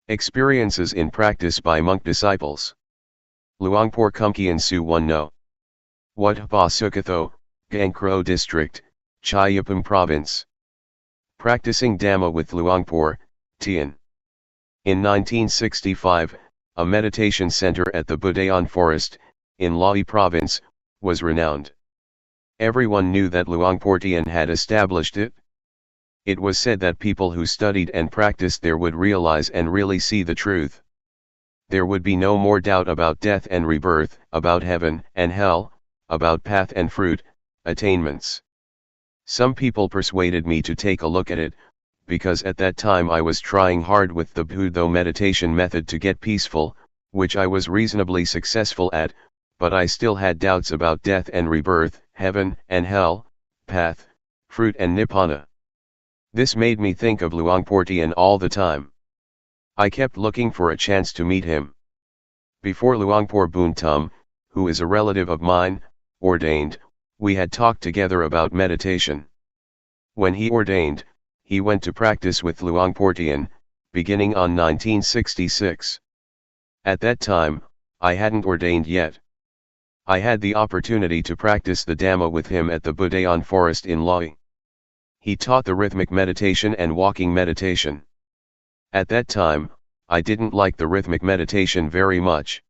Experiences in practice by monk disciples. Luangpor Teean Su 1 No. Wat Ba Sukatho, Gangkro District, Chayapum Province. Practicing Dhamma with Luangpor Teean. In 1965, a meditation center at the Budayan Forest, in Lae Province, was renowned. Everyone knew that Luangpor Teean had established it. It was said that people who studied and practiced there would realize and really see the truth. There would be no more doubt about death and rebirth, about heaven and hell, about path and fruit, attainments. Some people persuaded me to take a look at it, because at that time I was trying hard with the Buddha meditation method to get peaceful, which I was reasonably successful at, but I still had doubts about death and rebirth, heaven and hell, path, fruit and nibbana. This made me think of Luangpor Teean all the time. I kept looking for a chance to meet him. Before Luangpor Buntum, who is a relative of mine, ordained, we had talked together about meditation. When he ordained, he went to practice with Luangpor Teean, beginning on 1966. At that time, I hadn't ordained yet. I had the opportunity to practice the Dhamma with him at the Budayan Forest in Lae. He taught the rhythmic meditation and walking meditation. At that time, I didn't like the rhythmic meditation very much.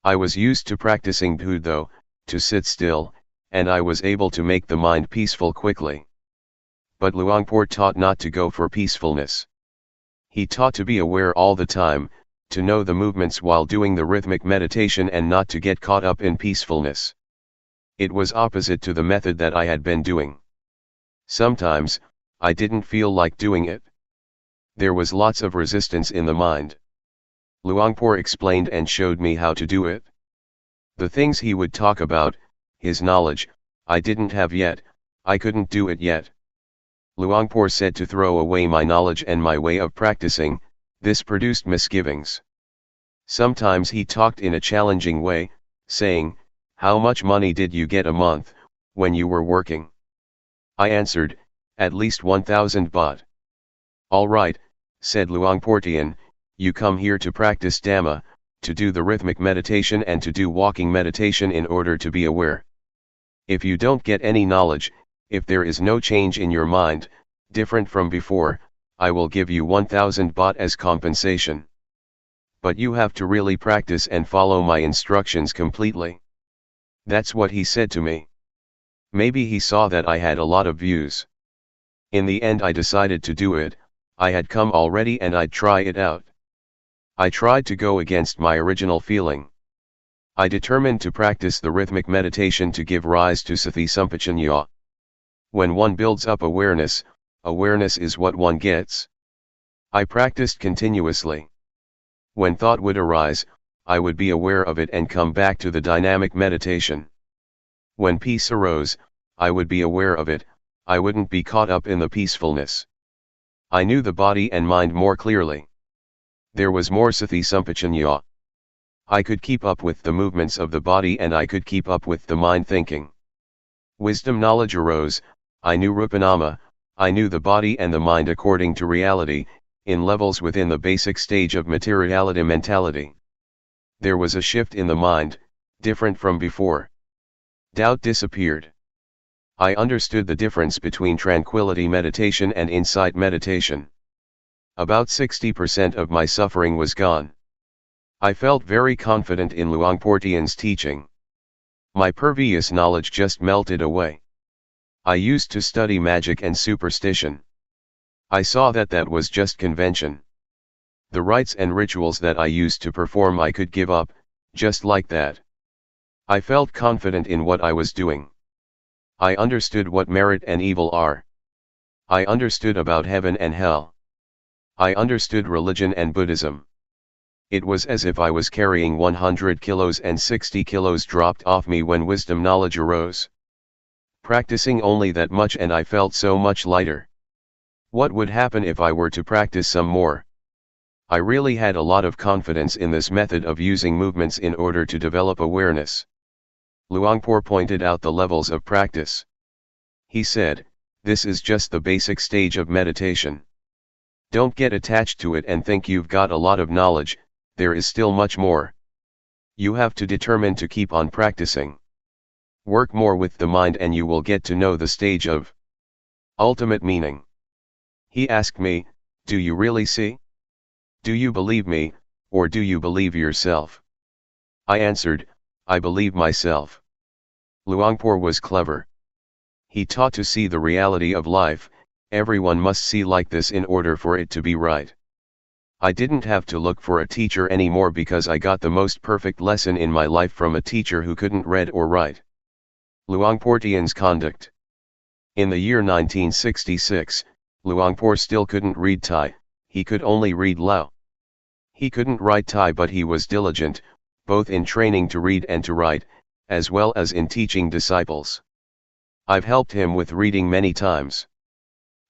I was used to practicing Buddha, to sit still, and I was able to make the mind peaceful quickly. But Luangpor taught not to go for peacefulness. He taught to be aware all the time, to know the movements while doing the rhythmic meditation and not to get caught up in peacefulness. It was opposite to the method that I had been doing. Sometimes, I didn't feel like doing it. There was lots of resistance in the mind. Luangpor explained and showed me how to do it. The things he would talk about, his knowledge, I didn't have yet, I couldn't do it yet. Luangpor said to throw away my knowledge and my way of practicing, this produced misgivings. Sometimes he talked in a challenging way, saying, "How much money did you get a month, when you were working?" I answered, "At least 1,000 baht." "All right," said Luangpor Teean, "you come here to practice Dhamma, to do the rhythmic meditation and to do walking meditation in order to be aware. If you don't get any knowledge, if there is no change in your mind, different from before, I will give you 1,000 baht as compensation. But you have to really practice and follow my instructions completely." That's what he said to me. Maybe he saw that I had a lot of views. In the end I decided to do it. I had come already and I'd try it out. I tried to go against my original feeling. I determined to practice the rhythmic meditation to give rise to sati sampajanya. When one builds up awareness, awareness is what one gets. I practiced continuously. When thought would arise, I would be aware of it and come back to the dynamic meditation. When peace arose, I would be aware of it, I wouldn't be caught up in the peacefulness. I knew the body and mind more clearly. There was more sati sampajanya. I could keep up with the movements of the body and I could keep up with the mind thinking. Wisdom knowledge arose, I knew rupanama, I knew the body and the mind according to reality, in levels within the basic stage of materiality mentality. There was a shift in the mind, different from before. Doubt disappeared. I understood the difference between tranquility meditation and insight meditation. About 60% of my suffering was gone. I felt very confident in Luangpor Teean's teaching. My previous knowledge just melted away. I used to study magic and superstition. I saw that that was just convention. The rites and rituals that I used to perform I could give up, just like that. I felt confident in what I was doing. I understood what merit and evil are. I understood about heaven and hell. I understood religion and Buddhism. It was as if I was carrying 100 kilos and 60 kilos dropped off me when wisdom knowledge arose. Practicing only that much and I felt so much lighter. What would happen if I were to practice some more? I really had a lot of confidence in this method of using movements in order to develop awareness. Luangpor pointed out the levels of practice. He said, this is just the basic stage of meditation. Don't get attached to it and think you've got a lot of knowledge, there is still much more. You have to determine to keep on practicing. Work more with the mind and you will get to know the stage of ultimate meaning. He asked me, do you really see? Do you believe me, or do you believe yourself? I answered, I believe myself. Luangpor was clever. He taught to see the reality of life. Everyone must see like this in order for it to be right. I didn't have to look for a teacher anymore because I got the most perfect lesson in my life from a teacher who couldn't read or write. Luangpor Teean's conduct. In the year 1966, Luangpor still couldn't read Thai, he could only read Lao. He couldn't write Thai but he was diligent, both in training to read and to write, as well as in teaching disciples. I've helped him with reading many times.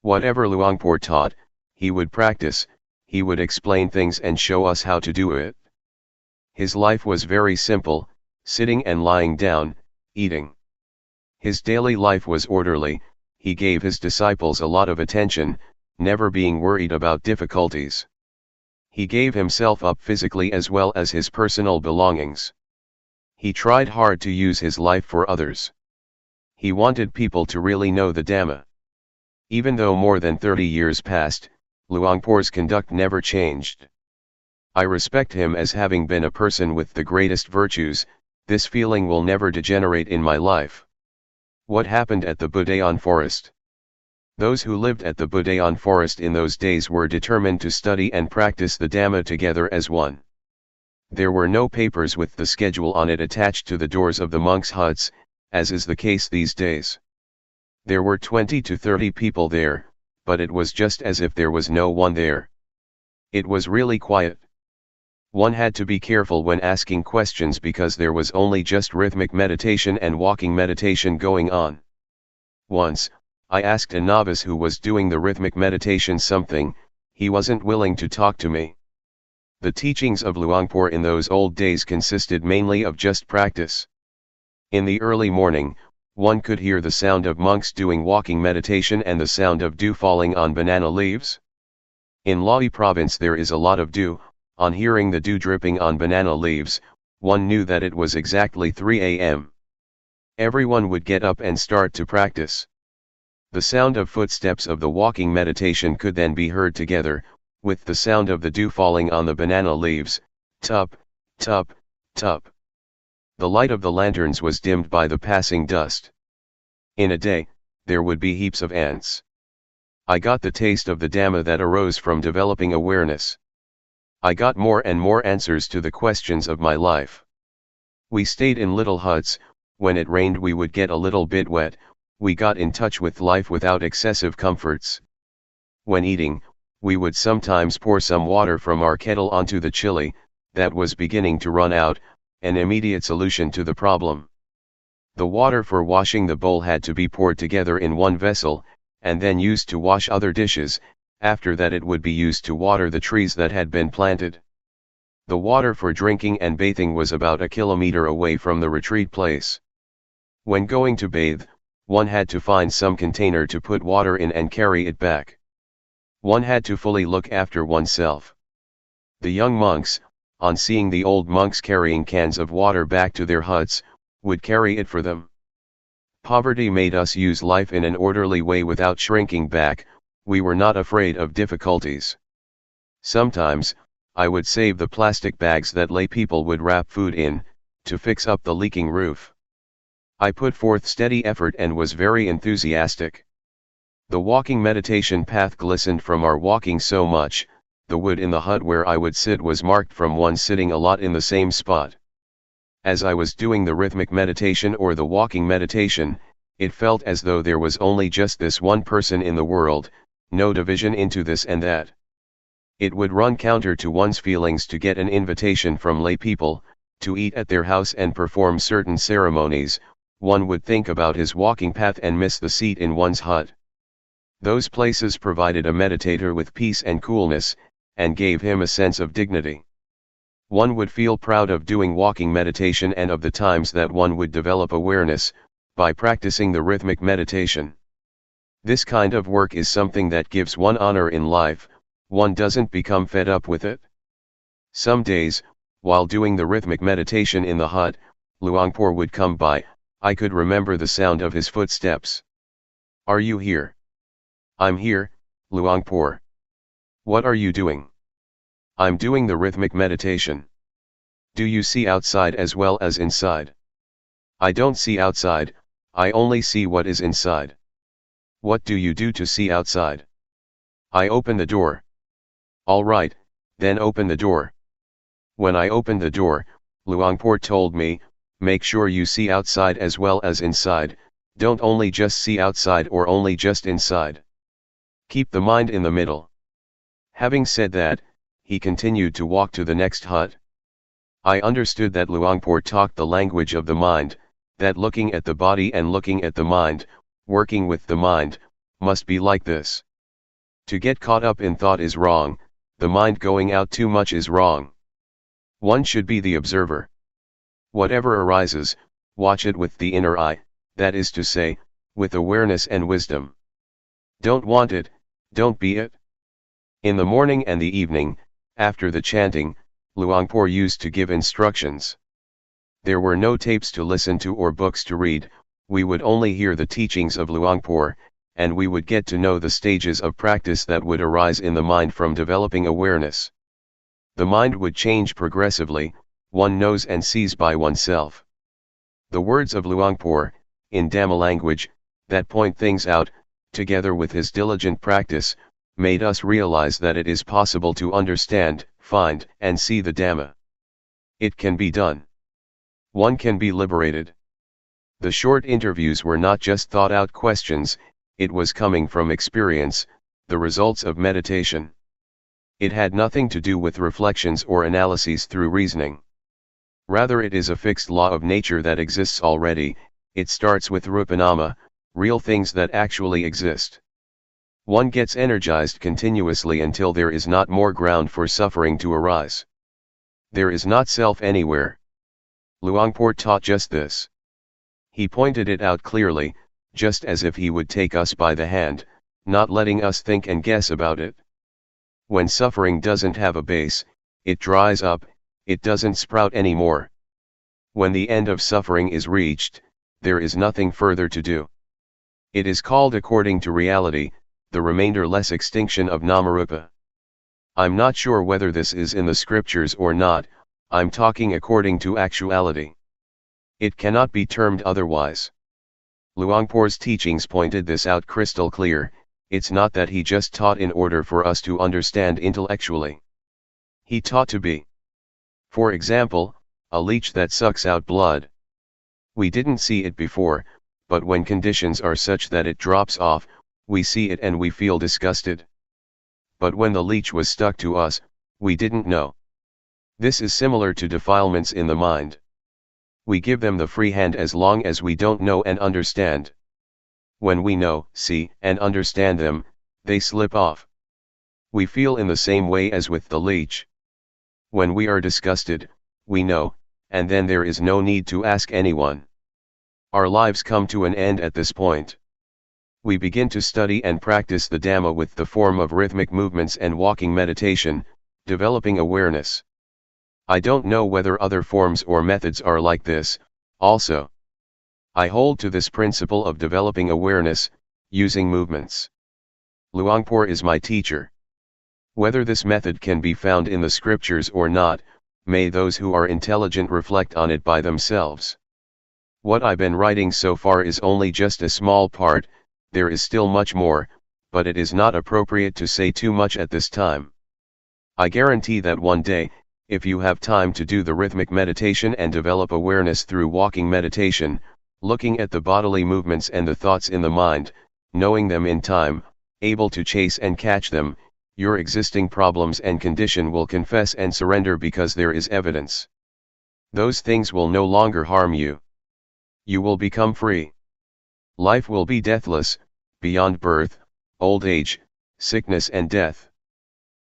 Whatever Luangpor taught, he would practice, he would explain things and show us how to do it. His life was very simple, sitting and lying down, eating. His daily life was orderly, he gave his disciples a lot of attention, never being worried about difficulties. He gave himself up physically as well as his personal belongings. He tried hard to use his life for others. He wanted people to really know the Dhamma. Even though more than 30 years passed, Luangpor's conduct never changed. I respect him as having been a person with the greatest virtues. This feeling will never degenerate in my life. What happened at the Budayan forest? Those who lived at the Budayan forest in those days were determined to study and practice the Dhamma together as one. There were no papers with the schedule on it attached to the doors of the monks' huts, as is the case these days. There were 20 to 30 people there, but it was just as if there was no one there. It was really quiet. One had to be careful when asking questions because there was only just rhythmic meditation and walking meditation going on. Once, I asked a novice who was doing the rhythmic meditation something, he wasn't willing to talk to me. The teachings of Luangpor in those old days consisted mainly of just practice. In the early morning, one could hear the sound of monks doing walking meditation and the sound of dew falling on banana leaves. In Lae province there is a lot of dew. On hearing the dew dripping on banana leaves, one knew that it was exactly 3 a.m. Everyone would get up and start to practice. The sound of footsteps of the walking meditation could then be heard together, with the sound of the dew falling on the banana leaves, tup, tup, tup. The light of the lanterns was dimmed by the passing dust. In a day, there would be heaps of ants. I got the taste of the Dhamma that arose from developing awareness. I got more and more answers to the questions of my life. We stayed in little huts. When it rained we would get a little bit wet. We got in touch with life without excessive comforts. When eating, we would sometimes pour some water from our kettle onto the chili that was beginning to run out, an immediate solution to the problem. The water for washing the bowl had to be poured together in one vessel, and then used to wash other dishes. After that it would be used to water the trees that had been planted. The water for drinking and bathing was about a kilometer away from the retreat place. When going to bathe, one had to find some container to put water in and carry it back. One had to fully look after oneself. The young monks, on seeing the old monks carrying cans of water back to their huts, would carry it for them. Poverty made us use life in an orderly way without shrinking back. We were not afraid of difficulties. Sometimes, I would save the plastic bags that lay people would wrap food in, to fix up the leaking roof. I put forth steady effort and was very enthusiastic. The walking meditation path glistened from our walking so much. The wood in the hut where I would sit was marked from one sitting a lot in the same spot. As I was doing the rhythmic meditation or the walking meditation, it felt as though there was only just this one person in the world, no division into this and that. It would run counter to one's feelings to get an invitation from lay people, to eat at their house and perform certain ceremonies. One would think about his walking path and miss the seat in one's hut. Those places provided a meditator with peace and coolness, and gave him a sense of dignity. One would feel proud of doing walking meditation and of the times that one would develop awareness, by practicing the rhythmic meditation. This kind of work is something that gives one honor in life. One doesn't become fed up with it. Some days, while doing the rhythmic meditation in the hut, Luangpor would come by. I could remember the sound of his footsteps. "Are you here?" "I'm here, Luangpor." "What are you doing?" "I'm doing the rhythmic meditation." "Do you see outside as well as inside?" "I don't see outside, I only see what is inside." "What do you do to see outside?" "I open the door." "All right, then open the door." When I opened the door, Luangpor told me, "Make sure you see outside as well as inside, don't only just see outside or only just inside. Keep the mind in the middle." Having said that, he continued to walk to the next hut. I understood that Luangpor talked the language of the mind, that looking at the body and looking at the mind, working with the mind, must be like this. To get caught up in thought is wrong, the mind going out too much is wrong. One should be the observer. Whatever arises, watch it with the inner eye, that is to say, with awareness and wisdom. Don't want it, don't be it. In the morning and the evening, after the chanting, Luangpor used to give instructions. There were no tapes to listen to or books to read, we would only hear the teachings of Luangpor, and we would get to know the stages of practice that would arise in the mind from developing awareness. The mind would change progressively, one knows and sees by oneself. The words of Luangpor, in Dhamma language, that point things out, together with his diligent practice, made us realize that it is possible to understand, find, and see the Dhamma. It can be done. One can be liberated. The short interviews were not just thought-out questions, it was coming from experience, the results of meditation. It had nothing to do with reflections or analyses through reasoning. Rather, it is a fixed law of nature that exists already. It starts with rupanama, real things that actually exist. One gets energized continuously until there is not more ground for suffering to arise. There is not self anywhere. Luangpor taught just this. He pointed it out clearly, just as if he would take us by the hand, not letting us think and guess about it. When suffering doesn't have a base, it dries up, it doesn't sprout anymore. When the end of suffering is reached, there is nothing further to do. It is called according to reality, the remainder-less extinction of Namarupa. I'm not sure whether this is in the scriptures or not, I'm talking according to actuality. It cannot be termed otherwise. Luangpor's teachings pointed this out crystal clear. It's not that he just taught in order for us to understand intellectually. He taught to be. For example, a leech that sucks out blood. We didn't see it before, but when conditions are such that it drops off, we see it and we feel disgusted. But when the leech was stuck to us, we didn't know. This is similar to defilements in the mind. We give them the free hand as long as we don't know and understand. When we know, see, and understand them, they slip off. We feel in the same way as with the leech. When we are disgusted, we know, and then there is no need to ask anyone. Our lives come to an end at this point. We begin to study and practice the Dhamma with the form of rhythmic movements and walking meditation, developing awareness. I don't know whether other forms or methods are like this, also. I hold to this principle of developing awareness, using movements. Luangpor is my teacher. Whether this method can be found in the scriptures or not, may those who are intelligent reflect on it by themselves. What I've been writing so far is only just a small part, there is still much more, but it is not appropriate to say too much at this time. I guarantee that one day, if you have time to do the rhythmic meditation and develop awareness through walking meditation, looking at the bodily movements and the thoughts in the mind, knowing them in time, able to chase and catch them, your existing problems and condition will confess and surrender because there is evidence. Those things will no longer harm you. You will become free. Life will be deathless, beyond birth, old age, sickness and death.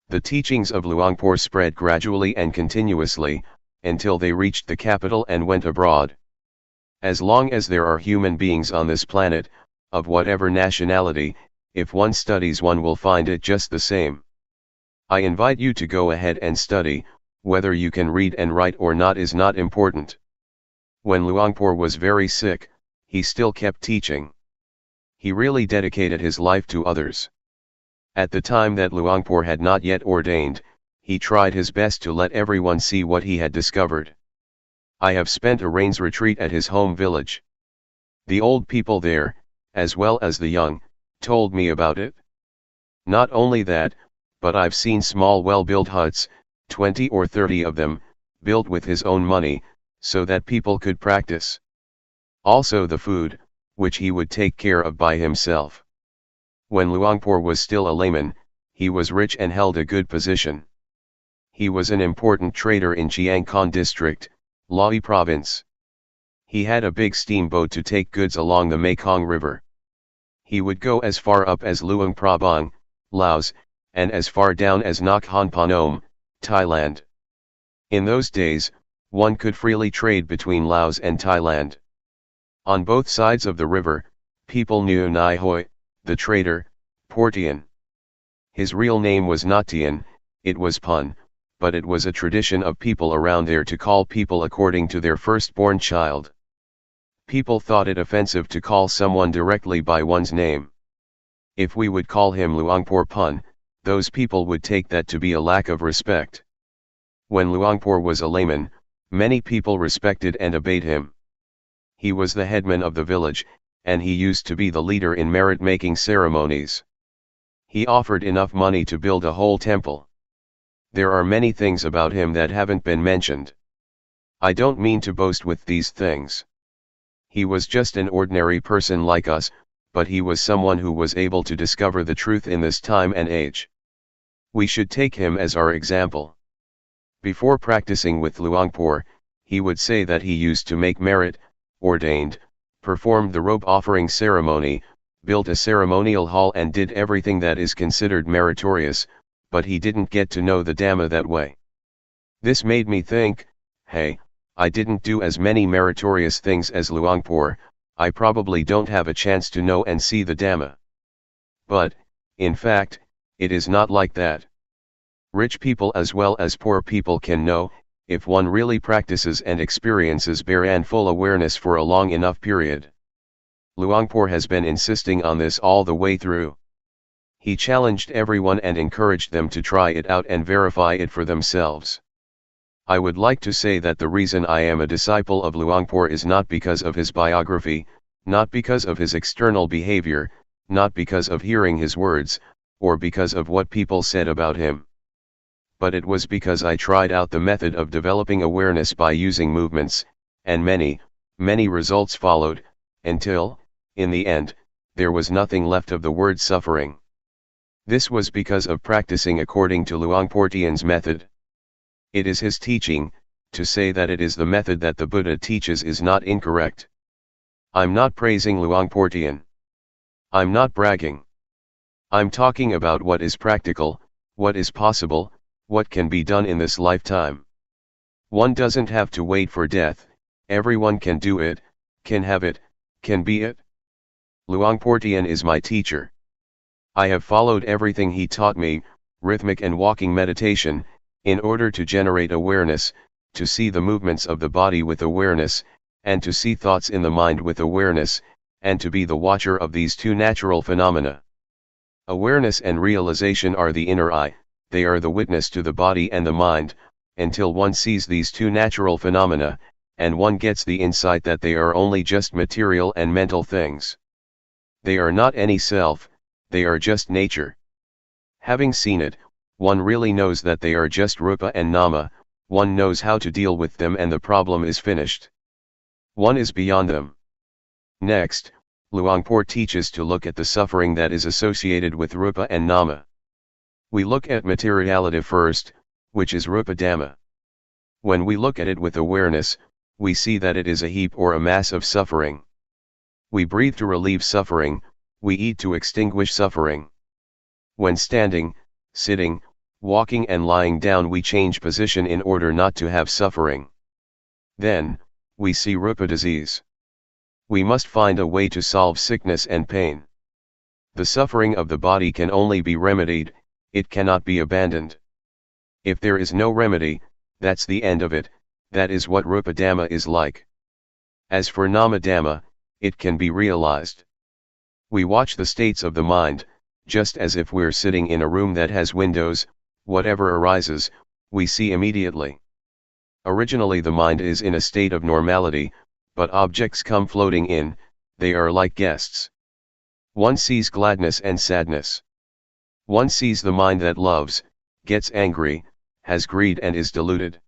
The teachings of Luangpor spread gradually and continuously, until they reached the capital and went abroad. As long as there are human beings on this planet, of whatever nationality, if one studies one will find it just the same. I invite you to go ahead and study. Whether you can read and write or not is not important. When Luangpor was very sick, he still kept teaching. He really dedicated his life to others. At the time that Luangpor had not yet ordained, he tried his best to let everyone see what he had discovered. I have spent a rains retreat at his home village. The old people there, as well as the young, told me about it. Not only that, but I've seen small well-built huts, 20 or 30 of them, built with his own money, so that people could practice. Also the food, which he would take care of by himself. When Luangpor was still a layman, he was rich and held a good position. He was an important trader in Chiang Khon district, Lae province. He had a big steamboat to take goods along the Mekong River. He would go as far up as Luang Prabang, Laos, and as far down as Nakhon Phanom, Thailand. In those days, one could freely trade between Laos and Thailand. On both sides of the river, people knew Nai Hoi, the trader, Portian. His real name was not Teean, it was Pun, but it was a tradition of people around there to call people according to their firstborn child. People thought it offensive to call someone directly by one's name. If we would call him Luangpor Pun, those people would take that to be a lack of respect. When Luangpor was a layman, many people respected and obeyed him. He was the headman of the village, and he used to be the leader in merit-making ceremonies. He offered enough money to build a whole temple. There are many things about him that haven't been mentioned. I don't mean to boast with these things. He was just an ordinary person like us, but he was someone who was able to discover the truth in this time and age. We should take him as our example. Before practicing with Luangpor, he would say that he used to make merit, ordained, performed the robe offering ceremony, built a ceremonial hall and did everything that is considered meritorious, but he didn't get to know the Dhamma that way. This made me think, hey, I didn't do as many meritorious things as Luangpor, I probably don't have a chance to know and see the Dhamma. But, in fact, it is not like that. Rich people as well as poor people can know, if one really practices and experiences bare and full awareness for a long enough period. Luangpor has been insisting on this all the way through. He challenged everyone and encouraged them to try it out and verify it for themselves. I would like to say that the reason I am a disciple of Luangpor is not because of his biography, not because of his external behavior, not because of hearing his words, or because of what people said about him. But it was because I tried out the method of developing awareness by using movements, and many results followed, until, in the end, there was nothing left of the word suffering. This was because of practicing according to Luangpor Teean's method. It is his teaching. To say that it is the method that the Buddha teaches is not incorrect. I'm not praising Luangpor Teean. I'm not bragging. I'm talking about what is practical, what is possible, what can be done in this lifetime. One doesn't have to wait for death, everyone can do it, can have it, can be it. Luangpor Teean is my teacher. I have followed everything he taught me, rhythmic and walking meditation, in order to generate awareness, to see the movements of the body with awareness, and to see thoughts in the mind with awareness, and to be the watcher of these two natural phenomena. Awareness and realization are the inner eye, they are the witness to the body and the mind, until one sees these two natural phenomena, and one gets the insight that they are only just material and mental things. They are not any self, they are just nature. Having seen it, one really knows that they are just rupa and nama, one knows how to deal with them and the problem is finished. One is beyond them. Next, Luangpor teaches to look at the suffering that is associated with rupa and nama. We look at materiality first, which is rupa dhamma. When we look at it with awareness, we see that it is a heap or a mass of suffering. We breathe to relieve suffering, we eat to extinguish suffering. When standing, sitting, walking and lying down we change position in order not to have suffering. Then, we see rupa disease. We must find a way to solve sickness and pain. The suffering of the body can only be remedied, it cannot be abandoned. If there is no remedy, that's the end of it, that is what rupa dhamma is like. As for nama dhamma, it can be realized. We watch the states of the mind, just as if we're sitting in a room that has windows, whatever arises, we see immediately. Originally the mind is in a state of normality, but objects come floating in, they are like guests. One sees gladness and sadness. One sees the mind that loves, gets angry, has greed and is deluded.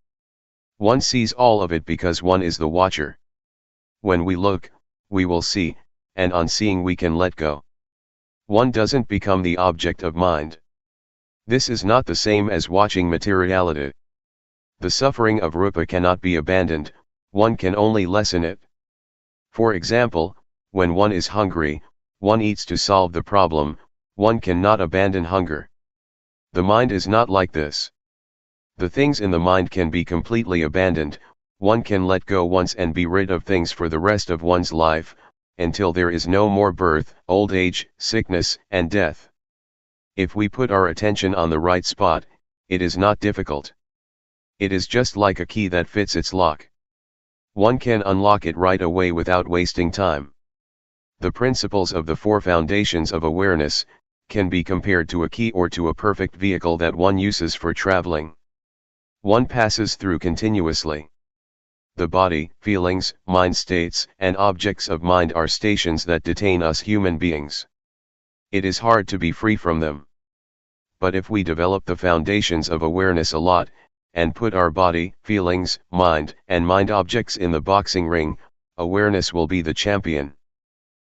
One sees all of it because one is the watcher. When we look, we will see, and on seeing we can let go. One doesn't become the object of mind. This is not the same as watching materiality. The suffering of rupa cannot be abandoned, one can only lessen it. For example, when one is hungry, one eats to solve the problem, one cannot abandon hunger. The mind is not like this. The things in the mind can be completely abandoned, one can let go once and be rid of things for the rest of one's life, until there is no more birth, old age, sickness, and death. If we put our attention on the right spot, it is not difficult. It is just like a key that fits its lock. One can unlock it right away without wasting time. The principles of the four foundations of awareness can be compared to a key or to a perfect vehicle that one uses for traveling. One passes through continuously. The body, feelings, mind states, and objects of mind are stations that detain us human beings. It is hard to be free from them. But if we develop the foundations of awareness a lot, and put our body, feelings, mind, and mind objects in the boxing ring, awareness will be the champion.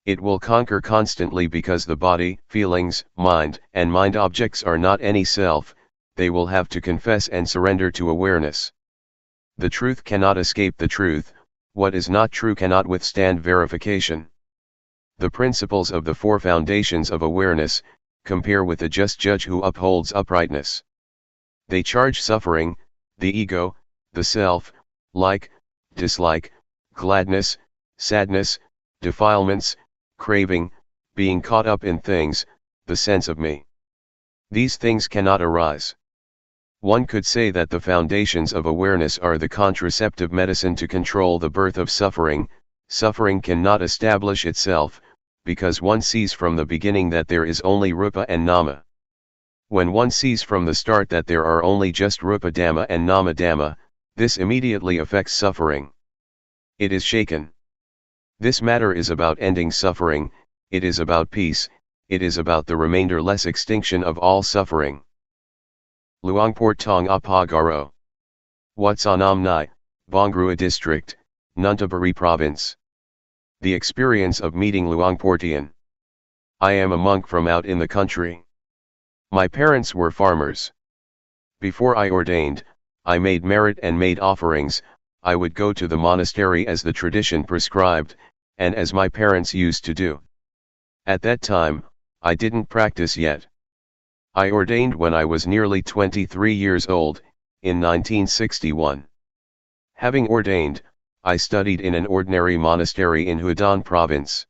It will conquer constantly because the body, feelings, mind, and mind objects are not any self, they will have to confess and surrender to awareness. The truth cannot escape the truth, what is not true cannot withstand verification. The principles of the four foundations of awareness compare with a just judge who upholds uprightness. They charge suffering, the ego, the self, like, dislike, gladness, sadness, defilements, craving, being caught up in things, the sense of me. These things cannot arise. One could say that the foundations of awareness are the contraceptive medicine to control the birth of suffering. Suffering cannot establish itself, because one sees from the beginning that there is only rupa and nama. When one sees from the start that there are only just rupa dhamma and nama dhamma, this immediately affects suffering. It is shaken. This matter is about ending suffering, it is about peace, it is about the remainder-less extinction of all suffering. Luangpor Teean Apagaro. Watsanam Nai, Bongrua District, Nuntaburi Province. The experience of meeting Luangpor Teean. I am a monk from out in the country. My parents were farmers. Before I ordained, I made merit and made offerings. I would go to the monastery as the tradition prescribed, and as my parents used to do. At that time, I didn't practice yet. I ordained when I was nearly 23 years old, in 1961. Having ordained, I studied in an ordinary monastery in Hudan province.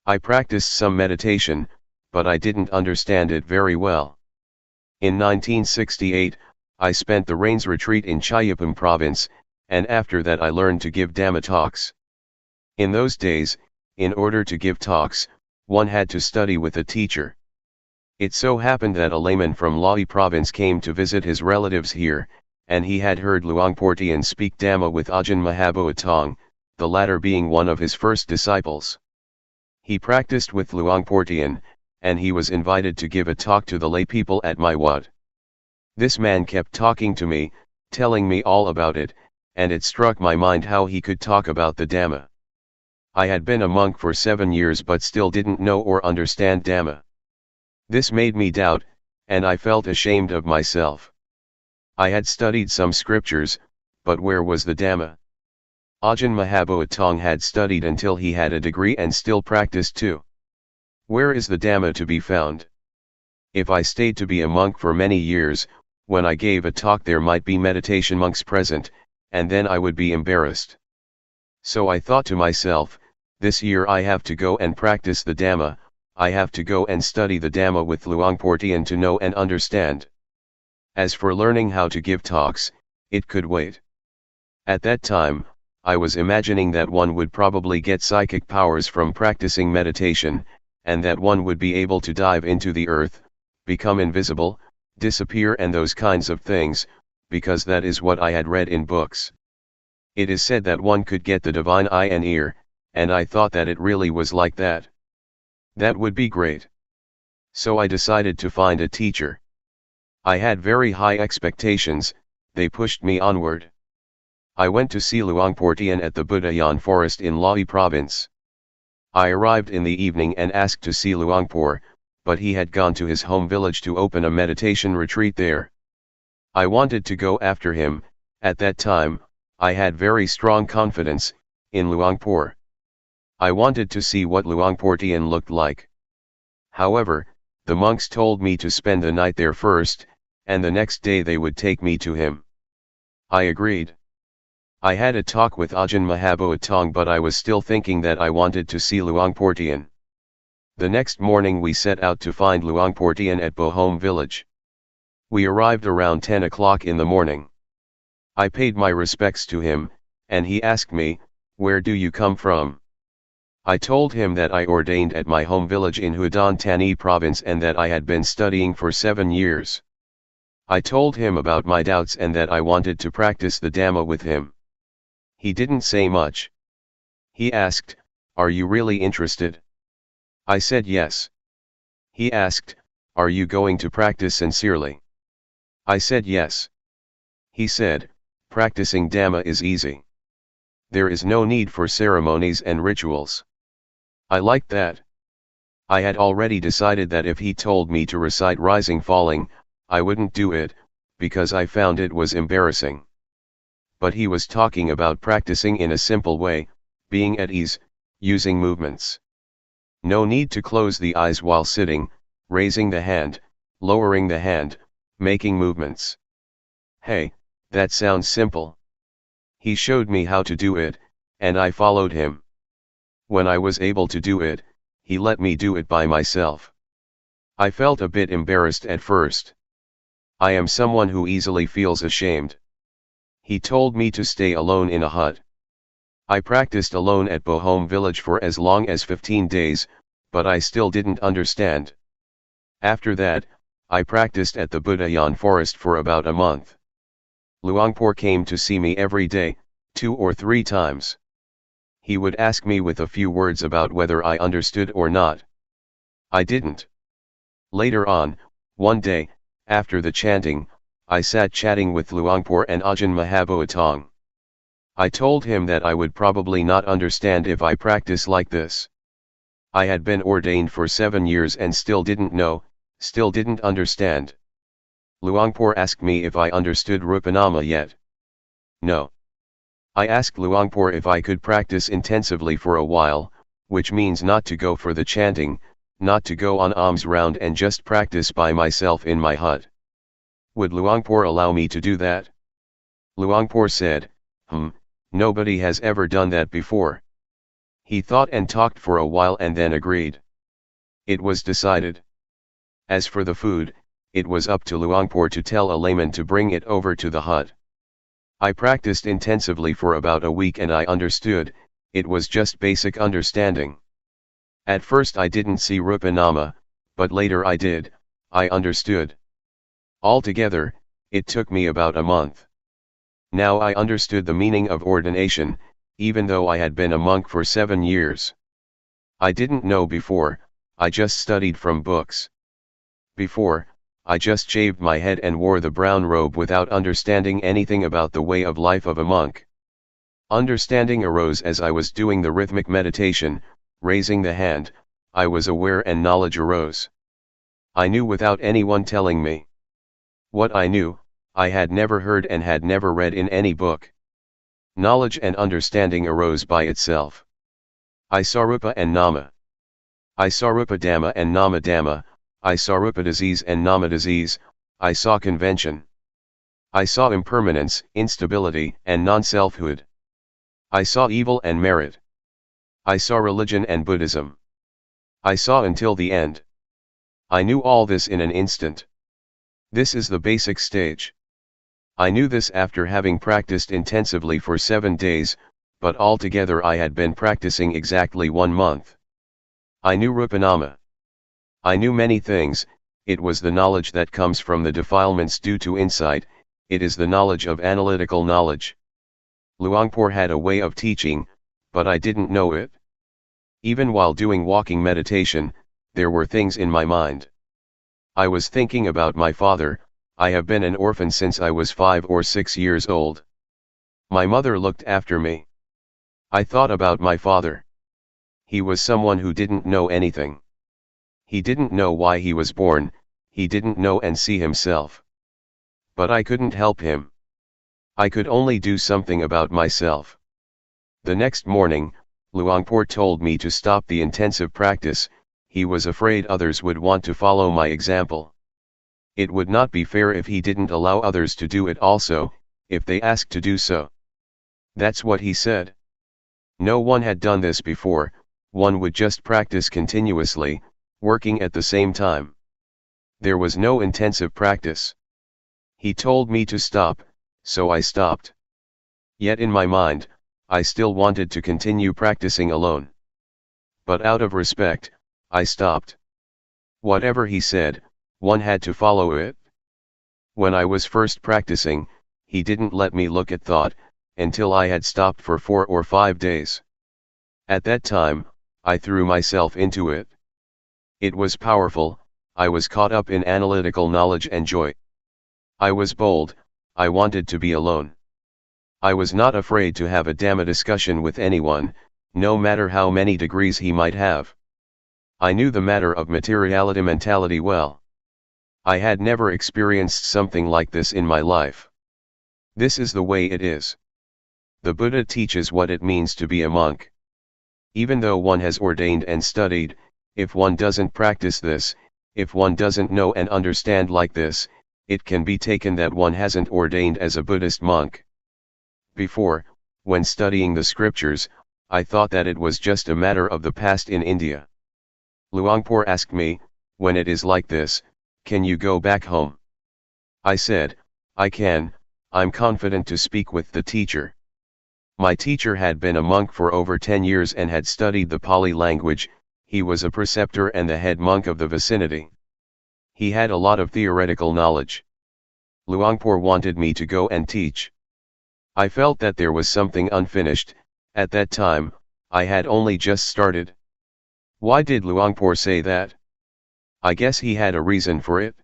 I practiced some meditation, but I didn't understand it very well. In 1968, I spent the Rains retreat in Chayapam province, and after that I learned to give Dhamma talks. In those days, in order to give talks, one had to study with a teacher. It so happened that a layman from Lahi province came to visit his relatives here, and he had heard Luangpor Teean speak Dhamma with Ajahn Mahaboatong, the latter being one of his first disciples. He practiced with Luangpor Teean, and he was invited to give a talk to the lay people at my wat. This man kept talking to me, telling me all about it, and it struck my mind how he could talk about the Dhamma. I had been a monk for 7 years but still didn't know or understand Dhamma. This made me doubt, and I felt ashamed of myself. I had studied some scriptures, but where was the Dhamma? Ajahn Mahabodhi had studied until he had a degree and still practiced too. Where is the Dhamma to be found? If I stayed to be a monk for many years, when I gave a talk there might be meditation monks present, and then I would be embarrassed. So I thought to myself, this year I have to go and practice the Dhamma, I have to go and study the Dhamma with Luangpor Teean to know and understand. As for learning how to give talks, it could wait. At that time, I was imagining that one would probably get psychic powers from practicing meditation, and that one would be able to dive into the earth, become invisible, disappear and those kinds of things, because that is what I had read in books. It is said that one could get the divine eye and ear, and I thought that it really was like that. That would be great. So I decided to find a teacher. I had very high expectations, they pushed me onward. I went to see Luangpor Teean at the Budayan forest in Lae province. I arrived in the evening and asked to see Luangpor, but he had gone to his home village to open a meditation retreat there. I wanted to go after him. At that time, I had very strong confidence in Luangpor. I wanted to see what Luangpor Teean looked like. However, the monks told me to spend the night there first, and the next day they would take me to him. I agreed. I had a talk with Ajahn Mahabodhi but I was still thinking that I wanted to see Luangpor Teean. The next morning we set out to find Luangpor Teean at Bohom village. We arrived around 10 o'clock in the morning. I paid my respects to him, and he asked me, "Where do you come from?" I told him that I ordained at my home village in Udon Thani province and that I had been studying for 7 years. I told him about my doubts and that I wanted to practice the Dhamma with him. He didn't say much. He asked, "Are you really interested?" I said yes. He asked, "Are you going to practice sincerely?" I said yes. He said, "Practicing Dhamma is easy. There is no need for ceremonies and rituals." I liked that. I had already decided that if he told me to recite rising falling, I wouldn't do it, because I found it was embarrassing. But he was talking about practicing in a simple way, being at ease, using movements. No need to close the eyes while sitting, raising the hand, lowering the hand, making movements. Hey, that sounds simple. He showed me how to do it, and I followed him. When I was able to do it, he let me do it by myself. I felt a bit embarrassed at first. I am someone who easily feels ashamed. He told me to stay alone in a hut. I practiced alone at Bohom village for as long as 15 days, but I still didn't understand. After that, I practiced at the Budayan forest for about a month. Luangpor came to see me every day, 2 or 3 times. He would ask me with a few words about whether I understood or not. I didn't. Later on, one day, after the chanting, I sat chatting with Luangpor and Ajahn Mahabodhi. I told him that I would probably not understand if I practice like this. I had been ordained for 7 years and still didn't know, still didn't understand. Luangpor asked me if I understood Rupanama yet. No. I asked Luangpor if I could practice intensively for a while, which means not to go for the chanting, not to go on alms round and just practice by myself in my hut. Would Luangpor allow me to do that? Luangpor said, nobody has ever done that before. He thought and talked for a while and then agreed. It was decided. As for the food, it was up to Luangpor to tell a layman to bring it over to the hut. I practiced intensively for about a week and I understood, it was just basic understanding. At first I didn't see Rupanama, but later I did, I understood. Altogether, it took me about a month. Now I understood the meaning of ordination, even though I had been a monk for 7 years. I didn't know before, I just studied from books. Before, I just shaved my head and wore the brown robe without understanding anything about the way of life of a monk. Understanding arose as I was doing the rhythmic meditation, raising the hand, I was aware and knowledge arose. I knew without anyone telling me. What I knew, I had never heard and had never read in any book. Knowledge and understanding arose by itself. I saw Rupa and Nama. I saw Rupa Dhamma and Nama Dhamma, I saw Rupa disease and Nama disease, I saw convention. I saw impermanence, instability, and non-selfhood. I saw evil and merit. I saw religion and Buddhism. I saw until the end. I knew all this in an instant. This is the basic stage. I knew this after having practiced intensively for 7 days, but altogether I had been practicing exactly 1 month. I knew Rupanama. I knew many things. It was the knowledge that comes from the defilements due to insight, it is the knowledge of analytical knowledge. Luangpor had a way of teaching, but I didn't know it. Even while doing walking meditation, there were things in my mind. I was thinking about my father. I have been an orphan since I was 5 or 6 years old. My mother looked after me. I thought about my father. He was someone who didn't know anything. He didn't know why he was born, he didn't know and see himself. But I couldn't help him. I could only do something about myself. The next morning, Luangpor told me to stop the intensive practice. He was afraid others would want to follow my example. It would not be fair if he didn't allow others to do it also, if they asked to do so. That's what he said. No one had done this before, one would just practice continuously, working at the same time. There was no intensive practice. He told me to stop, so I stopped. Yet in my mind, I still wanted to continue practicing alone. But out of respect, I stopped. Whatever he said, one had to follow it. When I was first practicing, he didn't let me look at thought, until I had stopped for 4 or 5 days. At that time, I threw myself into it. It was powerful, I was caught up in analytical knowledge and joy. I was bold, I wanted to be alone. I was not afraid to have a Dhamma discussion with anyone, no matter how many degrees he might have. I knew the matter of materiality mentality well. I had never experienced something like this in my life. This is the way it is. The Buddha teaches what it means to be a monk. Even though one has ordained and studied, if one doesn't practice this, if one doesn't know and understand like this, it can be taken that one hasn't ordained as a Buddhist monk. Before, when studying the scriptures, I thought that it was just a matter of the past in India. Luangpor asked me, when it is like this, can you go back home? I said, I can, I'm confident to speak with the teacher. My teacher had been a monk for over 10 years and had studied the Pali language, he was a preceptor and the head monk of the vicinity. He had a lot of theoretical knowledge. Luangpor wanted me to go and teach. I felt that there was something unfinished. At that time, I had only just started. Why did Luangpor say that? I guess he had a reason for it.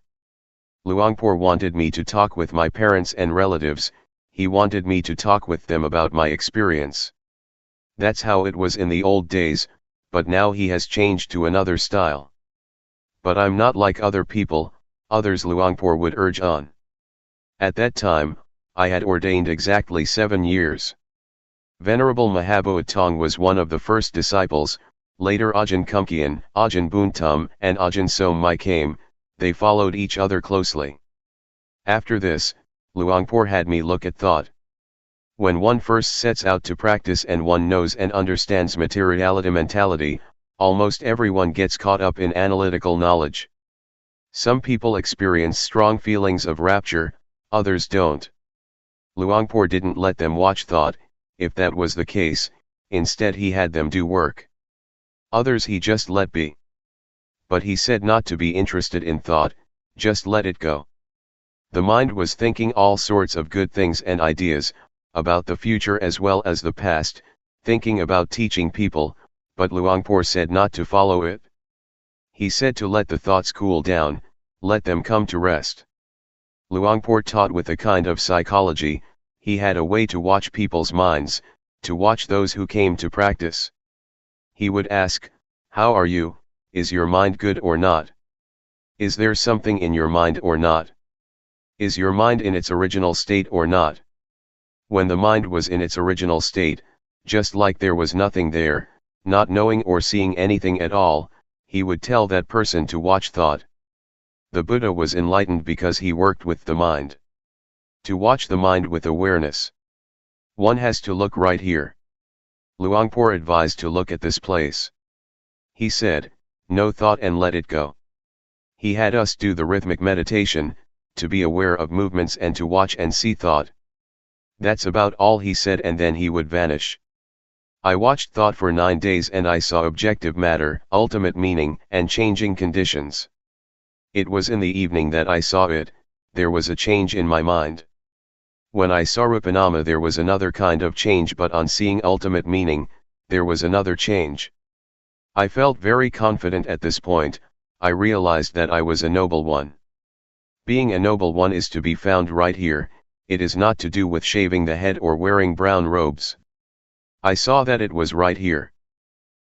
Luangpor wanted me to talk with my parents and relatives, he wanted me to talk with them about my experience. That's how it was in the old days, but now he has changed to another style. But I'm not like other people, others Luangpor would urge on. At that time, I had ordained exactly 7 years. Venerable Mahabhuatong was one of the first disciples, later Ajahn Kumkian, Ajahn Buntum and Ajahn Somai came, they followed each other closely. After this, Luangpor had me look at thought. When one first sets out to practice and one knows and understands materiality mentality, almost everyone gets caught up in analytical knowledge. Some people experience strong feelings of rapture, others don't. Luangpor didn't let them watch thought, if that was the case, instead he had them do work. Others he just let be. But he said not to be interested in thought, just let it go. The mind was thinking all sorts of good things and ideas, about the future as well as the past, thinking about teaching people, but Luangpor said not to follow it. He said to let the thoughts cool down, let them come to rest. Luangpor taught with a kind of psychology, he had a way to watch people's minds, to watch those who came to practice. He would ask, "How are you? Is your mind good or not? Is there something in your mind or not? Is your mind in its original state or not?" When the mind was in its original state, just like there was nothing there, not knowing or seeing anything at all, he would tell that person to watch thought. The Buddha was enlightened because he worked with the mind. To watch the mind with awareness, one has to look right here. Luangpor advised to look at this place. He said, "No thought and let it go." He had us do the rhythmic meditation, to be aware of movements and to watch and see thought. That's about all he said, and then he would vanish. I watched thought for 9 days and I saw objective matter, ultimate meaning, and changing conditions. It was in the evening that I saw it. There was a change in my mind. When I saw Rupanama there was another kind of change, but on seeing ultimate meaning, there was another change. I felt very confident at this point. I realized that I was a noble one. Being a noble one is to be found right here. It is not to do with shaving the head or wearing brown robes. I saw that it was right here.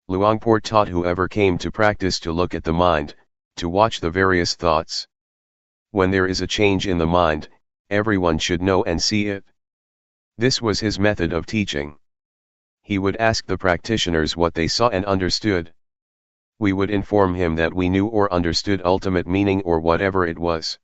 Luangpor taught whoever came to practice to look at the mind, to watch the various thoughts. When there is a change in the mind, everyone should know and see it. This was his method of teaching. He would ask the practitioners what they saw and understood. We would inform him that we knew or understood ultimate meaning or whatever it was.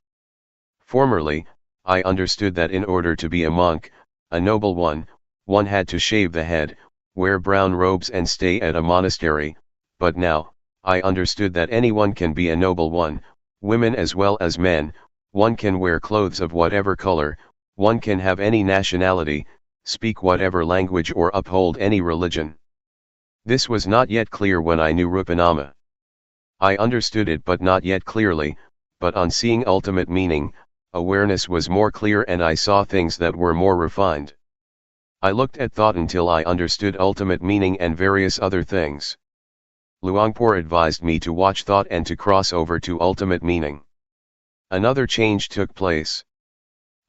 Formerly, I understood that in order to be a monk, a noble one had to shave the head, wear brown robes and stay at a monastery, but now, I understood that anyone can be a noble one, women as well as men. One can wear clothes of whatever color, one can have any nationality, speak whatever language or uphold any religion. This was not yet clear when I knew Rupanama. I understood it but not yet clearly, but on seeing ultimate meaning, awareness was more clear and I saw things that were more refined. I looked at thought until I understood ultimate meaning and various other things. Luangpor advised me to watch thought and to cross over to ultimate meaning. Another change took place.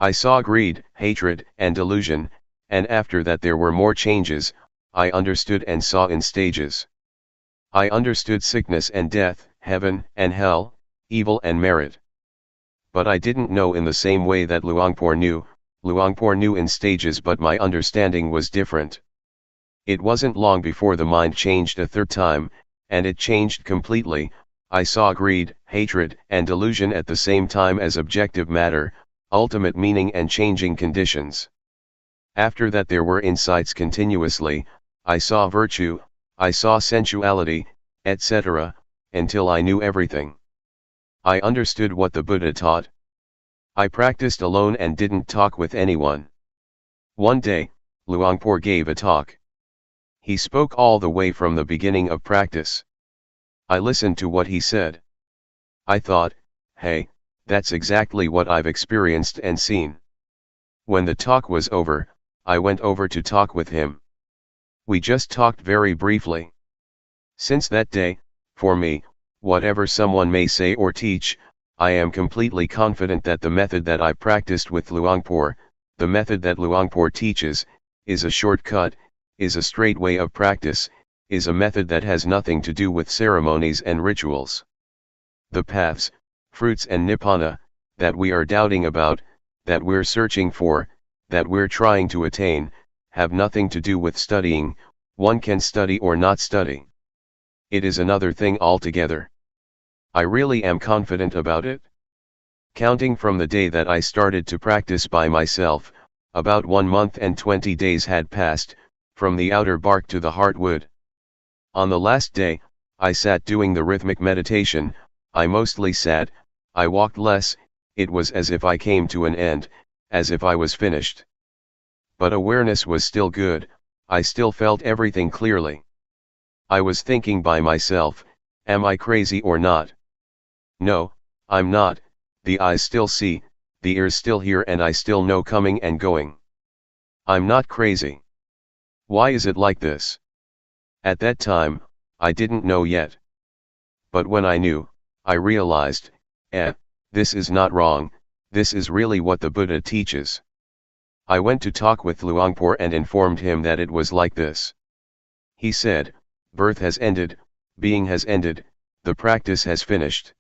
I saw greed, hatred, and delusion, and after that there were more changes. I understood and saw in stages. I understood sickness and death, heaven and hell, evil and merit. But I didn't know in the same way that Luangpor knew. Luangpor knew in stages, but my understanding was different. It wasn't long before the mind changed a third time, and it changed completely. I saw greed, hatred, and delusion at the same time as objective matter, ultimate meaning and changing conditions. After that there were insights continuously. I saw virtue, I saw sensuality, etc., until I knew everything. I understood what the Buddha taught. I practiced alone and didn't talk with anyone. One day, Luangpor gave a talk. He spoke all the way from the beginning of practice. I listened to what he said. I thought, hey, that's exactly what I've experienced and seen. When the talk was over, I went over to talk with him. We just talked very briefly. Since that day, for me, whatever someone may say or teach, I am completely confident that the method that I practiced with Luangpor, the method that Luangpor teaches, is a shortcut, is a straight way of practice, is a method that has nothing to do with ceremonies and rituals. The paths, fruits and nibbana, that we are doubting about, that we're searching for, that we're trying to attain, have nothing to do with studying. One can study or not study. It is another thing altogether. I really am confident about it. Counting from the day that I started to practice by myself, about 1 month and 20 days had passed, from the outer bark to the heartwood. On the last day, I sat doing the rhythmic meditation. I mostly sat, I walked less. It was as if I came to an end, as if I was finished. But awareness was still good. I still felt everything clearly. I was thinking by myself, am I crazy or not? No, I'm not. The eyes still see, the ears still hear, and I still know coming and going. I'm not crazy. Why is it like this? At that time, I didn't know yet. But when I knew, I realized, this is not wrong, this is really what the Buddha teaches. I went to talk with Luangpor and informed him that it was like this. He said, birth has ended, being has ended, the practice has finished.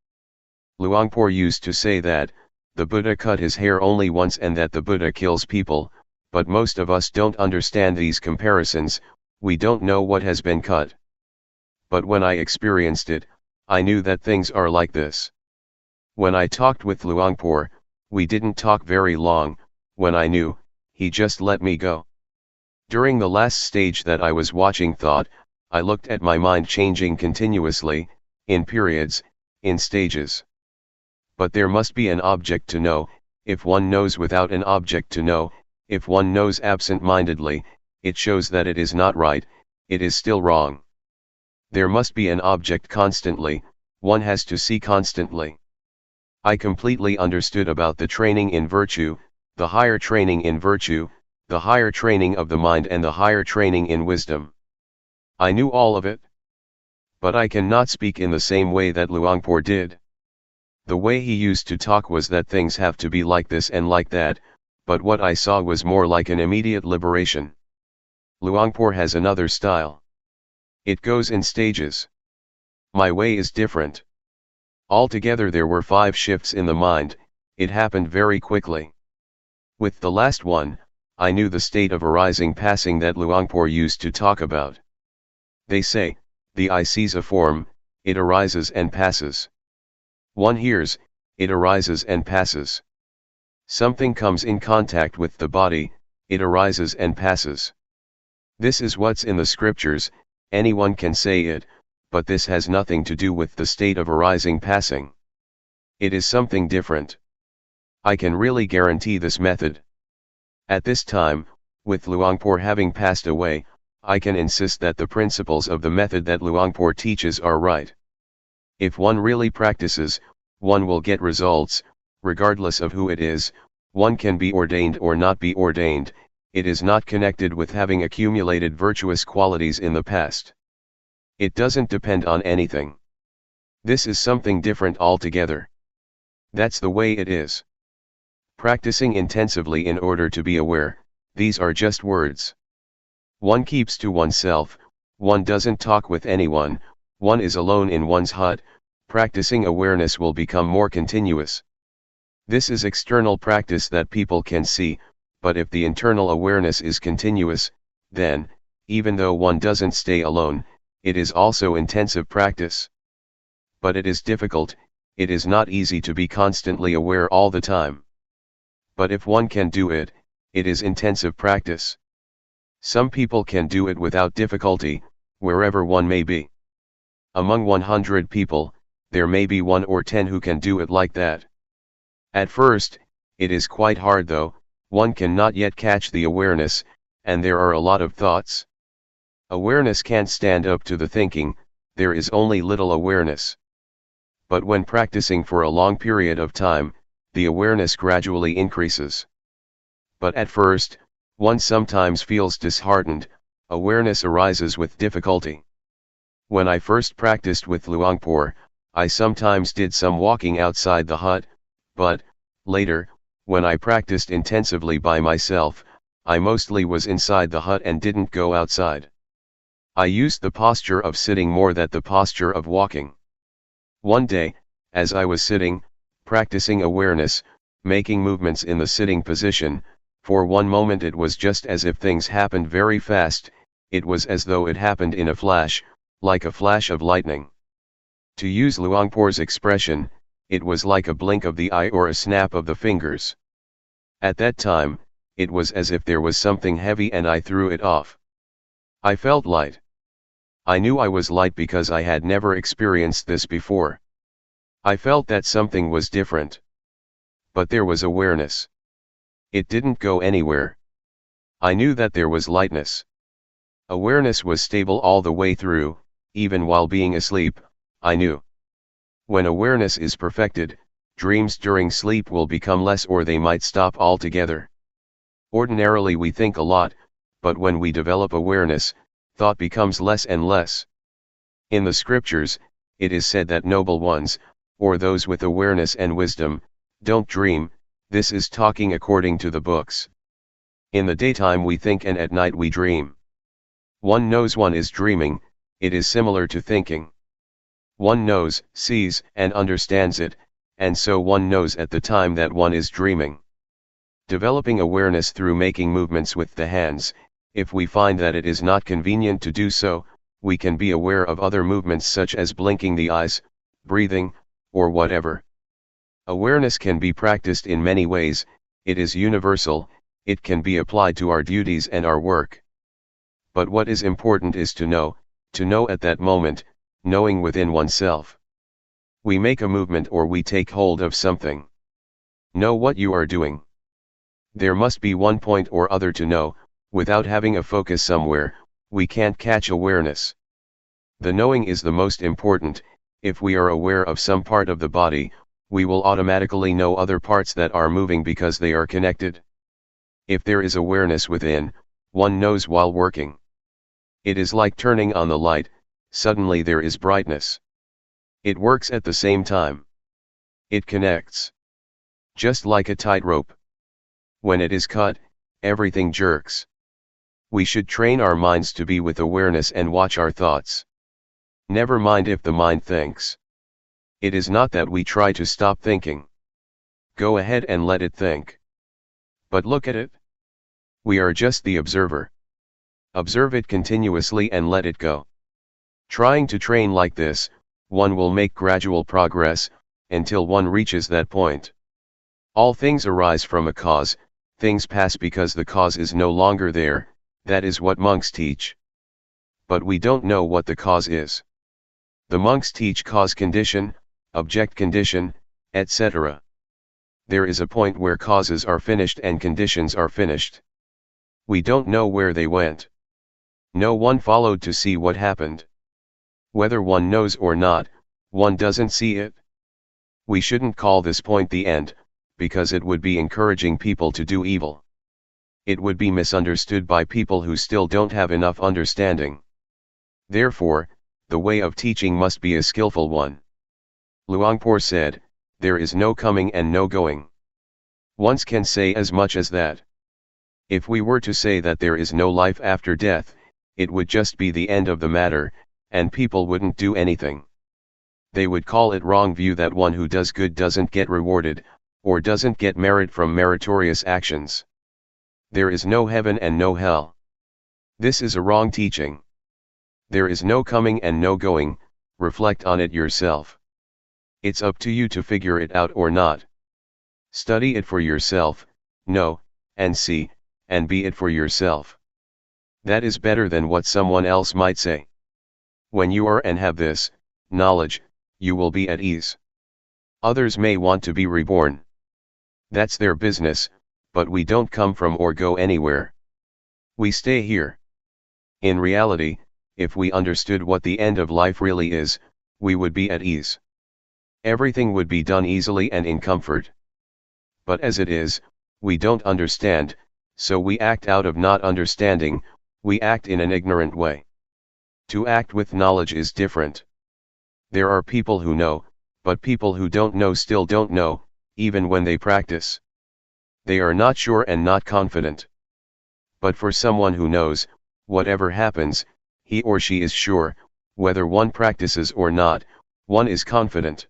Luangpor used to say that, the Buddha cut his hair only once and that the Buddha kills people, but most of us don't understand these comparisons, we don't know what has been cut. But when I experienced it, I knew that things are like this. When I talked with Luangpor, we didn't talk very long, when I knew, he just let me go. During the last stage that I was watching thought, I looked at my mind changing continuously, in periods, in stages. But there must be an object to know, if one knows without an object to know, if one knows absent-mindedly, it shows that it is not right, it is still wrong. There must be an object constantly, one has to see constantly. I completely understood about the training in virtue, the higher training in virtue, the higher training of the mind and the higher training in wisdom. I knew all of it. But I cannot speak in the same way that Luangpor did. The way he used to talk was that things have to be like this and like that, but what I saw was more like an immediate liberation. Luangpor has another style. It goes in stages. My way is different. Altogether there were 5 shifts in the mind, it happened very quickly. With the last one, I knew the state of arising passing that Luangpor used to talk about. They say, the eye sees a form, it arises and passes. One hears, it arises and passes. Something comes in contact with the body, it arises and passes. This is what's in the scriptures, anyone can say it, but this has nothing to do with the state of arising passing. It is something different. I can really guarantee this method. At this time, with Luangpor having passed away, I can insist that the principles of the method that Luangpor teaches are right. If one really practices, one will get results, regardless of who it is, one can be ordained or not be ordained, it is not connected with having accumulated virtuous qualities in the past. It doesn't depend on anything. This is something different altogether. That's the way it is. Practicing intensively in order to be aware, these are just words. One keeps to oneself, one doesn't talk with anyone, one is alone in one's hut, practicing awareness will become more continuous. This is external practice that people can see, but if the internal awareness is continuous, then, even though one doesn't stay alone, it is also intensive practice. But it is difficult, it is not easy to be constantly aware all the time. But if one can do it, it is intensive practice. Some people can do it without difficulty, wherever one may be. Among 100 people, there may be 1 or 10 who can do it like that. At first, it is quite hard though, one cannot yet catch the awareness, and there are a lot of thoughts. Awareness can't stand up to the thinking, there is only little awareness. But when practicing for a long period of time, the awareness gradually increases. But at first, one sometimes feels disheartened, awareness arises with difficulty. When I first practiced with Luangpor, I sometimes did some walking outside the hut, but, later, when I practiced intensively by myself, I mostly was inside the hut and didn't go outside. I used the posture of sitting more than the posture of walking. One day, as I was sitting, practicing awareness, making movements in the sitting position, for one moment it was just as if things happened very fast, it was as though it happened in a flash, like a flash of lightning. To use Luangpor's expression, it was like a blink of the eye or a snap of the fingers. At that time, it was as if there was something heavy and I threw it off. I felt light. I knew I was light because I had never experienced this before. I felt that something was different. But there was awareness. It didn't go anywhere. I knew that there was lightness. Awareness was stable all the way through, even while being asleep, I knew. When awareness is perfected, dreams during sleep will become less or they might stop altogether. Ordinarily we think a lot, but when we develop awareness, thought becomes less and less. In the scriptures, it is said that noble ones, or those with awareness and wisdom, don't dream, this is talking according to the books. In the daytime we think and at night we dream. One knows one is dreaming, it is similar to thinking. One knows, sees, and understands it, and so one knows at the time that one is dreaming. Developing awareness through making movements with the hands, if we find that it is not convenient to do so, we can be aware of other movements such as blinking the eyes, breathing, or whatever. Awareness can be practiced in many ways, it is universal, it can be applied to our duties and our work. But what is important is to know at that moment, knowing within oneself. We make a movement or we take hold of something. Know what you are doing. There must be one point or other to know, without having a focus somewhere, we can't catch awareness. The knowing is the most important. If we are aware of some part of the body, we will automatically know other parts that are moving because they are connected. If there is awareness within, one knows while working. It is like turning on the light, suddenly there is brightness. It works at the same time. It connects. Just like a tightrope. When it is cut, everything jerks. We should train our minds to be with awareness and watch our thoughts. Never mind if the mind thinks. It is not that we try to stop thinking. Go ahead and let it think. But look at it. We are just the observer. Observe it continuously and let it go. Trying to train like this, one will make gradual progress, until one reaches that point. All things arise from a cause, things pass because the cause is no longer there, that is what monks teach. But we don't know what the cause is. The monks teach cause condition, object condition, etc. There is a point where causes are finished and conditions are finished. We don't know where they went. No one followed to see what happened. Whether one knows or not, one doesn't see it. We shouldn't call this point the end, because it would be encouraging people to do evil. It would be misunderstood by people who still don't have enough understanding. Therefore, the way of teaching must be a skillful one. Luangpor said, "There is no coming and no going." One can say as much as that. If we were to say that there is no life after death, it would just be the end of the matter, and people wouldn't do anything. They would call it wrong view that one who does good doesn't get rewarded, or doesn't get merit from meritorious actions. There is no heaven and no hell. This is a wrong teaching. There is no coming and no going, reflect on it yourself. It's up to you to figure it out or not. Study it for yourself, know, and see, and be it for yourself. That is better than what someone else might say. When you are and have this knowledge, you will be at ease. Others may want to be reborn. That's their business, but we don't come from or go anywhere. We stay here. In reality, if we understood what the end of life really is, we would be at ease. Everything would be done easily and in comfort. But as it is, we don't understand, so we act out of not understanding, we act in an ignorant way. To act with knowledge is different. There are people who know, but people who don't know still don't know, even when they practice. They are not sure and not confident. But for someone who knows, whatever happens, he or she is sure, whether one practices or not, one is confident.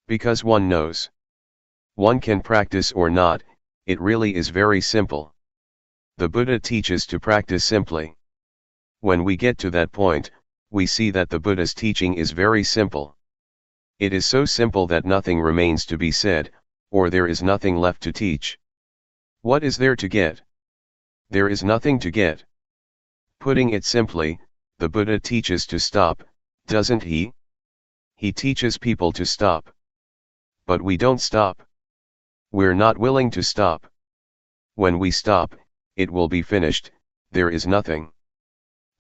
Because one knows. One can practice or not, it really is very simple. The Buddha teaches to practice simply. When we get to that point, we see that the Buddha's teaching is very simple. It is so simple that nothing remains to be said, or there is nothing left to teach. What is there to get? There is nothing to get. Putting it simply, the Buddha teaches to stop, doesn't he? He teaches people to stop. But we don't stop. We're not willing to stop. When we stop, it will be finished, there is nothing.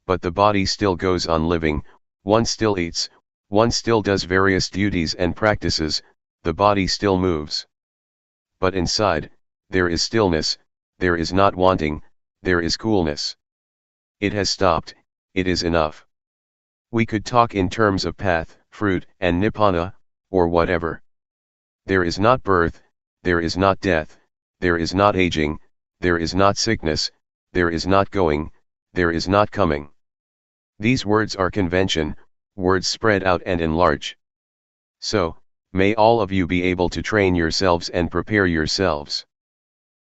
But the body still goes on living, one still eats, one still does various duties and practices, the body still moves. But inside, there is stillness, there is not wanting, there is coolness. It has stopped, it is enough. We could talk in terms of path, fruit, and nibbana, or whatever. There is not birth, there is not death, there is not aging, there is not sickness, there is not going, there is not coming. These words are convention, words spread out and enlarge. So, may all of you be able to train yourselves and prepare yourselves.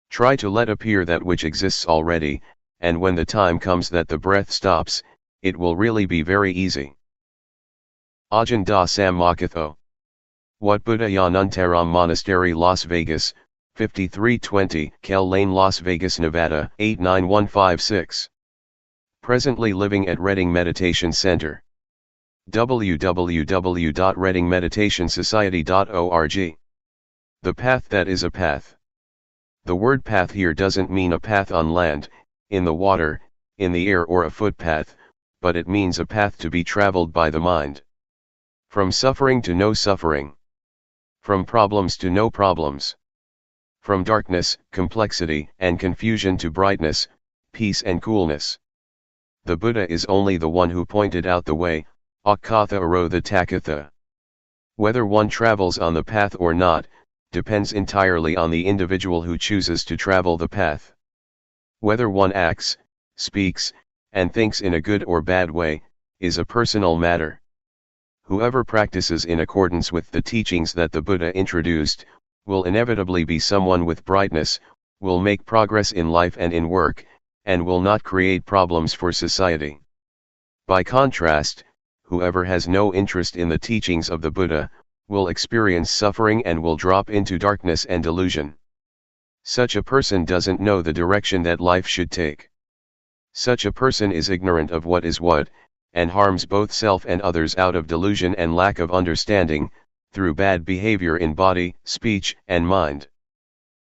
Try to let appear that which exists already, and when the time comes that the breath stops, it will really be very easy. Ajahn Da Sammakatho. Wat Buddha Yanuntaram Monastery, Las Vegas, 5320 Kell Lane, Las Vegas, Nevada, 89156. Presently living at Redding Meditation Center. www.reddingmeditationsociety.org. The path that is a path. The word path here doesn't mean a path on land, in the water, in the air, or a footpath, but it means a path to be traveled by the mind. From suffering to no suffering. From problems to no problems. From darkness, complexity, and confusion to brightness, peace and coolness. The Buddha is only the one who pointed out the way, Akatha Aro the Takatha. Whether one travels on the path or not, depends entirely on the individual who chooses to travel the path. Whether one acts, speaks, and thinks in a good or bad way, is a personal matter. Whoever practices in accordance with the teachings that the Buddha introduced, will inevitably be someone with brightness, will make progress in life and in work, and will not create problems for society. By contrast, whoever has no interest in the teachings of the Buddha, will experience suffering and will drop into darkness and delusion. Such a person doesn't know the direction that life should take. Such a person is ignorant of what is what, and harms both self and others out of delusion and lack of understanding, through bad behavior in body, speech, and mind.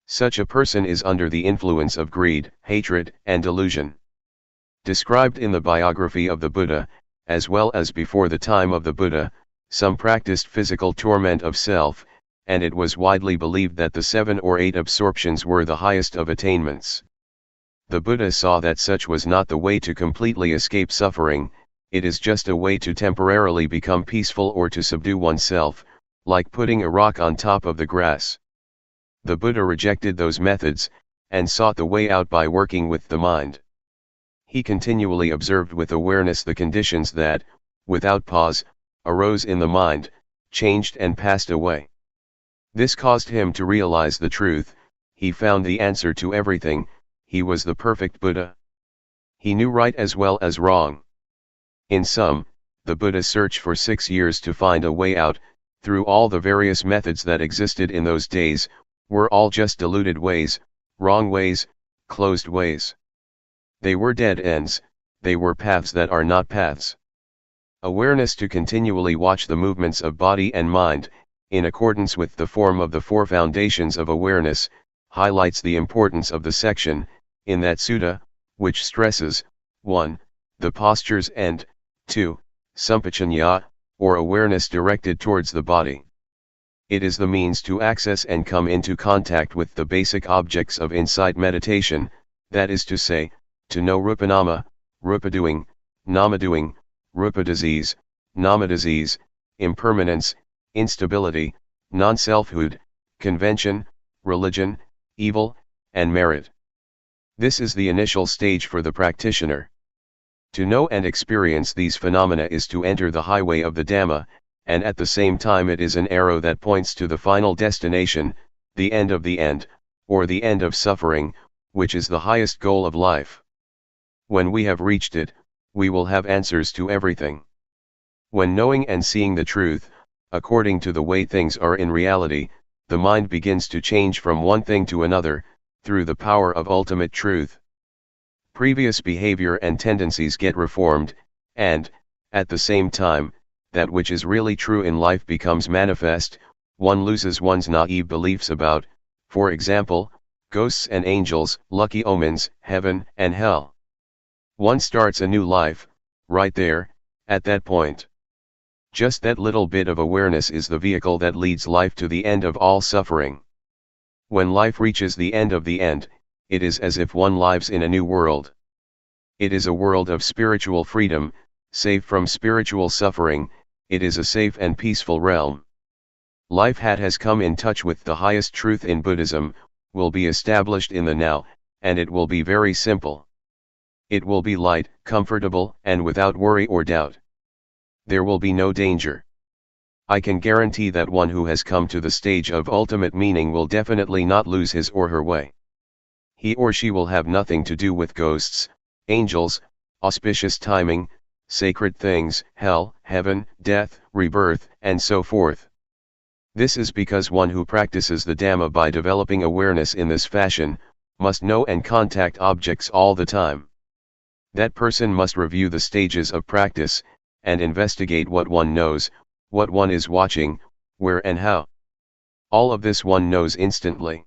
Such a person is under the influence of greed, hatred, and delusion. Described in the biography of the Buddha, as well as before the time of the Buddha, some practiced physical torment of self, and it was widely believed that the 7 or 8 absorptions were the highest of attainments. The Buddha saw that such was not the way to completely escape suffering, it is just a way to temporarily become peaceful or to subdue oneself, like putting a rock on top of the grass. The Buddha rejected those methods, and sought the way out by working with the mind. He continually observed with awareness the conditions that, without pause, arose in the mind, changed and passed away. This caused him to realize the truth, he found the answer to everything, he was the perfect Buddha. He knew right as well as wrong. In sum, the Buddha searched for 6 years to find a way out, through all the various methods that existed in those days, were all just deluded ways, wrong ways, closed ways. They were dead ends, they were paths that are not paths. Awareness to continually watch the movements of body and mind, in accordance with the form of the 4 foundations of awareness, highlights the importance of the section, in that sutta, which stresses, 1. The postures and, 2. Sampajanya, or awareness directed towards the body. It is the means to access and come into contact with the basic objects of insight meditation, that is to say, to know rupanama, rupa-doing, nama-doing, rupa-disease, nama-disease, impermanence, instability, non-selfhood, convention, religion, evil, and merit. This is the initial stage for the practitioner. To know and experience these phenomena is to enter the highway of the Dhamma, and at the same time it is an arrow that points to the final destination, the end of the end, or the end of suffering, which is the highest goal of life. When we have reached it, we will have answers to everything. When knowing and seeing the truth, according to the way things are in reality, the mind begins to change from one thing to another, through the power of ultimate truth. Previous behavior and tendencies get reformed, and, at the same time, that which is really true in life becomes manifest, one loses one's naive beliefs about, for example, ghosts and angels, lucky omens, heaven and hell. One starts a new life, right there, at that point. Just that little bit of awareness is the vehicle that leads life to the end of all suffering. When life reaches the end of the end, it is as if one lives in a new world. It is a world of spiritual freedom, safe from spiritual suffering, it is a safe and peaceful realm. Life that has come in touch with the highest truth in Buddhism, will be established in the now, and it will be very simple. It will be light, comfortable, and without worry or doubt. There will be no danger. I can guarantee that one who has come to the stage of ultimate meaning will definitely not lose his or her way. He or she will have nothing to do with ghosts, angels, auspicious timing, sacred things, hell, heaven, death, rebirth, and so forth. This is because one who practices the Dhamma by developing awareness in this fashion, must know and contact objects all the time. That person must review the stages of practice, and investigate what one knows, what one is watching, where and how. All of this one knows instantly.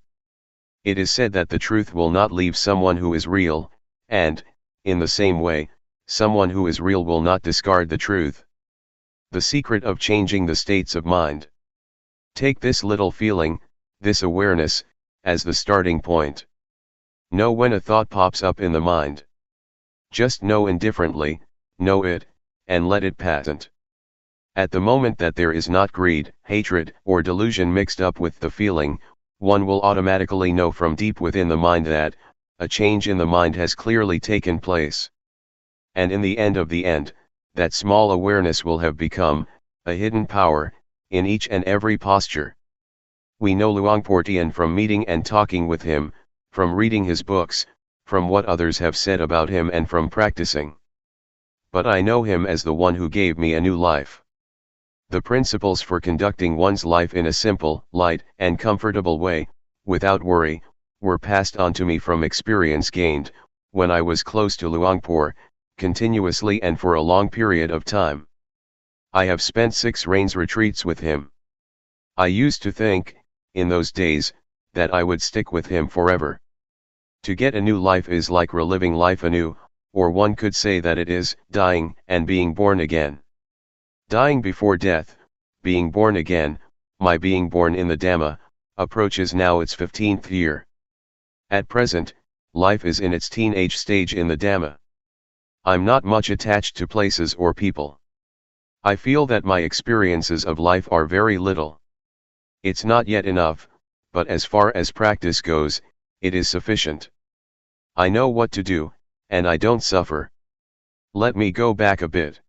It is said that the truth will not leave someone who is real, and, in the same way, someone who is real will not discard the truth. The secret of changing the states of mind. Take this little feeling, this awareness, as the starting point. Know when a thought pops up in the mind. Just know indifferently, know it, and let it pass. At the moment that there is not greed, hatred, or delusion mixed up with the feeling, one will automatically know from deep within the mind that, a change in the mind has clearly taken place. And in the end, that small awareness will have become, a hidden power, in each and every posture. We know Luangpor Teean from meeting and talking with him, from reading his books, from what others have said about him and from practicing. But I know him as the one who gave me a new life. The principles for conducting one's life in a simple, light, and comfortable way, without worry, were passed on to me from experience gained, when I was close to Luangpor, continuously and for a long period of time. I have spent 6 rains retreats with him. I used to think, in those days, that I would stick with him forever. To get a new life is like reliving life anew, or one could say that it is dying and being born again. Dying before death, being born again, my being born in the Dhamma, approaches now its 15th year. At present, life is in its teenage stage in the Dhamma. I'm not much attached to places or people. I feel that my experiences of life are very little. It's not yet enough, but as far as practice goes, it is sufficient. I know what to do, and I don't suffer. Let me go back a bit.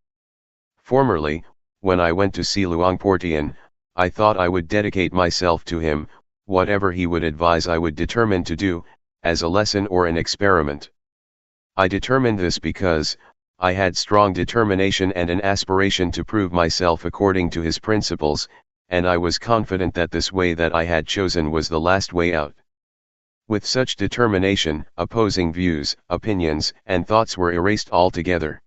Formerly, when I went to see Luangpor Teean, I thought I would dedicate myself to him, whatever he would advise I would determine to do, as a lesson or an experiment. I determined this because, I had strong determination and an aspiration to prove myself according to his principles, and I was confident that this way that I had chosen was the last way out. With such determination, opposing views, opinions, and thoughts were erased altogether.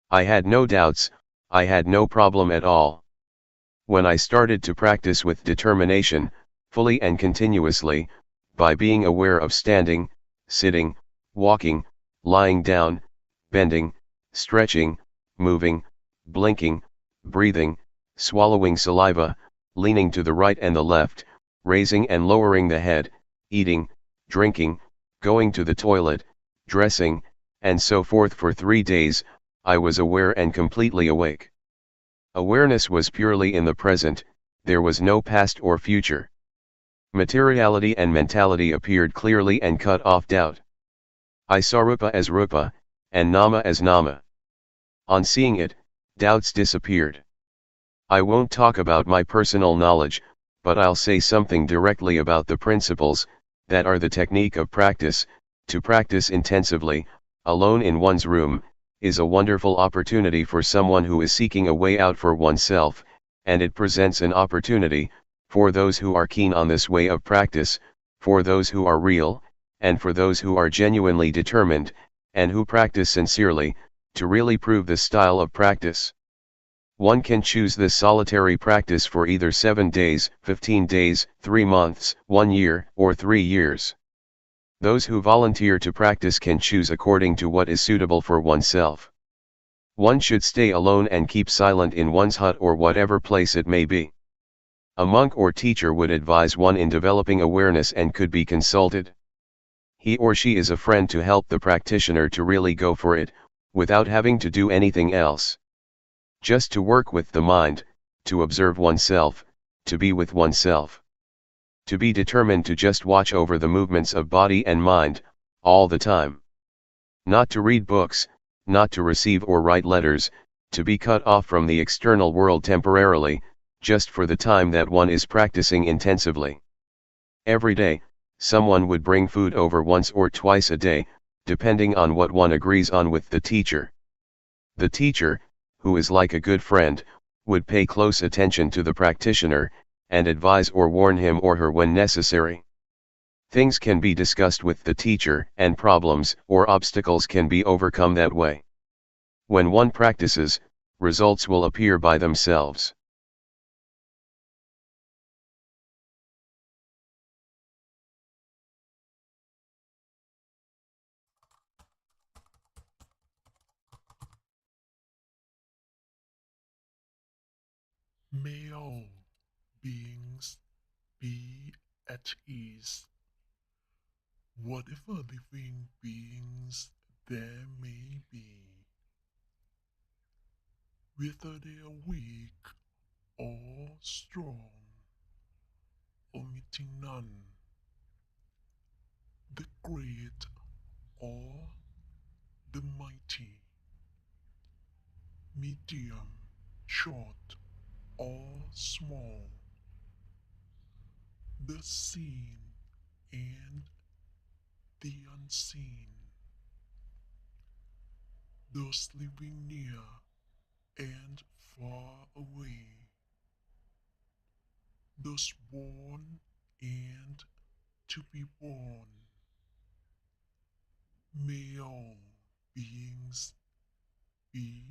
I had no doubts, I had no problem at all. When I started to practice with determination, fully and continuously, by being aware of standing, sitting, walking, lying down, bending, stretching, moving, blinking, breathing, swallowing saliva, leaning to the right and the left, raising and lowering the head, eating, drinking, going to the toilet, dressing, and so forth for 3 days, I was aware and completely awake. Awareness was purely in the present, there was no past or future. Materiality and mentality appeared clearly and cut off doubt. I saw Rupa as Rupa, and Nama as Nama. On seeing it, doubts disappeared. I won't talk about my personal knowledge, but I'll say something directly about the principles, that are the technique of practice. To practice intensively, alone in one's room, is a wonderful opportunity for someone who is seeking a way out for oneself, and it presents an opportunity, for those who are keen on this way of practice, for those who are real, and for those who are genuinely determined, and who practice sincerely, to really prove this style of practice. One can choose this solitary practice for either 7 days, 15 days, 3 months, 1 year, or 3 years. Those who volunteer to practice can choose according to what is suitable for oneself. One should stay alone and keep silent in one's hut or whatever place it may be. A monk or teacher would advise one in developing awareness and could be consulted. He or she is a friend to help the practitioner to really go for it, without having to do anything else. Just to work with the mind, to observe oneself, to be with oneself. To be determined to just watch over the movements of body and mind, all the time. Not to read books, not to receive or write letters, to be cut off from the external world temporarily, just for the time that one is practicing intensively. Every day, someone would bring food over once or twice a day, depending on what one agrees on with the teacher. The teacher, who is like a good friend, would pay close attention to the practitioner, and advise or warn him or her when necessary. Things can be discussed with the teacher, and problems or obstacles can be overcome that way. When one practices, results will appear by themselves. May all beings be at ease, whatever living beings there may be, whether they are weak or strong, omitting none, the great or the mighty, medium, short or small, the seen and the unseen, those living near and far away, those born and to be born. May all beings be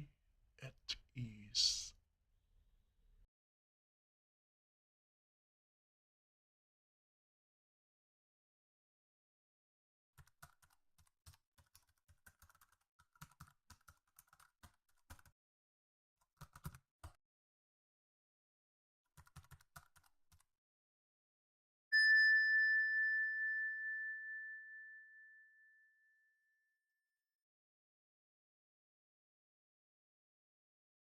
at ease.